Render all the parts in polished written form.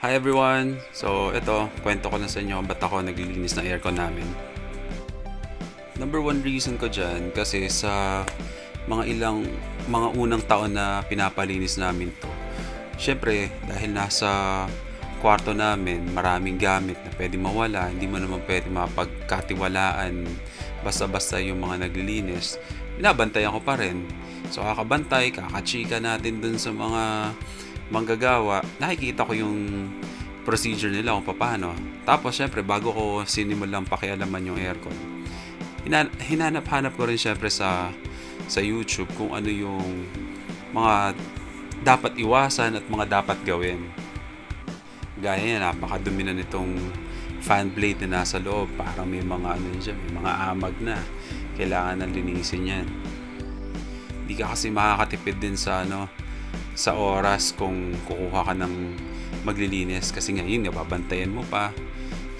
Hi everyone! So ito, kwento ko lang sa inyo ba't ako naglilinis ng aircon namin. Number one reason ko dyan kasi sa mga unang taon na pinapalinis namin to. Syempre, dahil nasa kwarto namin, maraming gamit na pwede mawala, hindi mo naman pwede mapagkatiwalaan basta-basta yung mga naglilinis. Binabantayan ko pa rin. So kakabantay, kakachika natin dun sa mga manggagawa, nakikita ko yung procedure nila kung paano. Tapos syempre bago ko sinimulang pakialaman yung aircon, hinanap-hanap ko rin syempre sa YouTube kung ano yung mga dapat iwasan at mga dapat gawin. Gaya yan, napakadumi na nitong fan blade na nasa loob. Parang may mga dyan, may mga amag na. Kailangan na linisin yan. Hindi ka kasi makakatipid din sa oras kung kukuha ka ng maglilinis kasi ngayon nababantayan mo pa.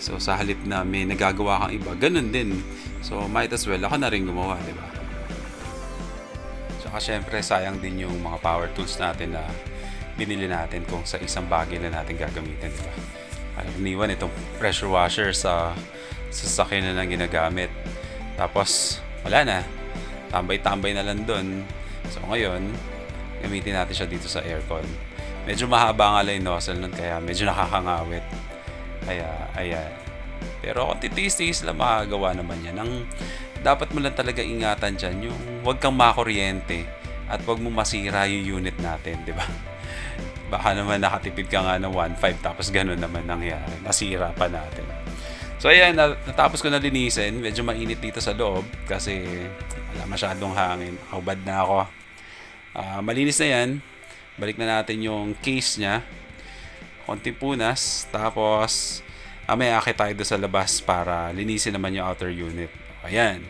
So sa halip na may nagagawa kang iba, ganun din. So might as well ako na rin gumawa, di ba? Saka syempre sayang din yung mga power tools natin na binili natin kung sa isang bagay na natin gagamitin, di ba? Iniwan itong pressure washer sa sasakyan na lang ginagamit. Tapos wala na, tambay-tambay na lang dun. So ngayon gamitin natin siya dito sa aircon. Medyo mahaba nga lang yung nozzle nun kaya medyo nakakangawit. Kaya ayan. Pero kung titiis-tiis lang makagawa naman yan. Ang dapat mo lang talaga ingatan dyan yung huwag kang makuryente at huwag mo masira yung unit natin, di ba? Baka naman nakatipid ka nga ng 1.5 tapos ganun naman nangyari. Masira pa natin. So ayan, natapos ko na linisin. Medyo mainit dito sa loob kasi wala masyadong hangin. Hubad na ako. Malinis na yan. Balik na natin yung case niya. Konting punas. Tapos may akit tayo doon sa labas para linisin naman yung outer unit. Ayan.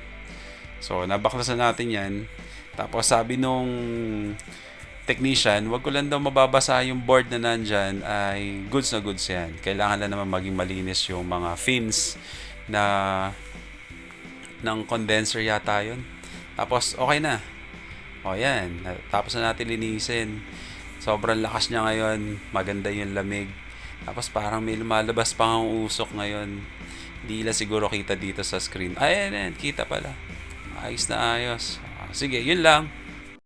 So nabaklasan natin yan. Tapos sabi nung technician, wag ko lang daw mababasa yung board na nandyan, ay goods na goods yan. Kailangan lang naman maging malinis yung mga fins na ng condenser yata yun. Tapos okay na. O yan, tapos na natin linisin. Sobrang lakas niya ngayon, maganda yung lamig. Tapos parang may lumalabas pang usok ngayon. Hindi lang siguro kita dito sa screen. Ayan, kita pala. Ayos na ayos. Sige, yun lang.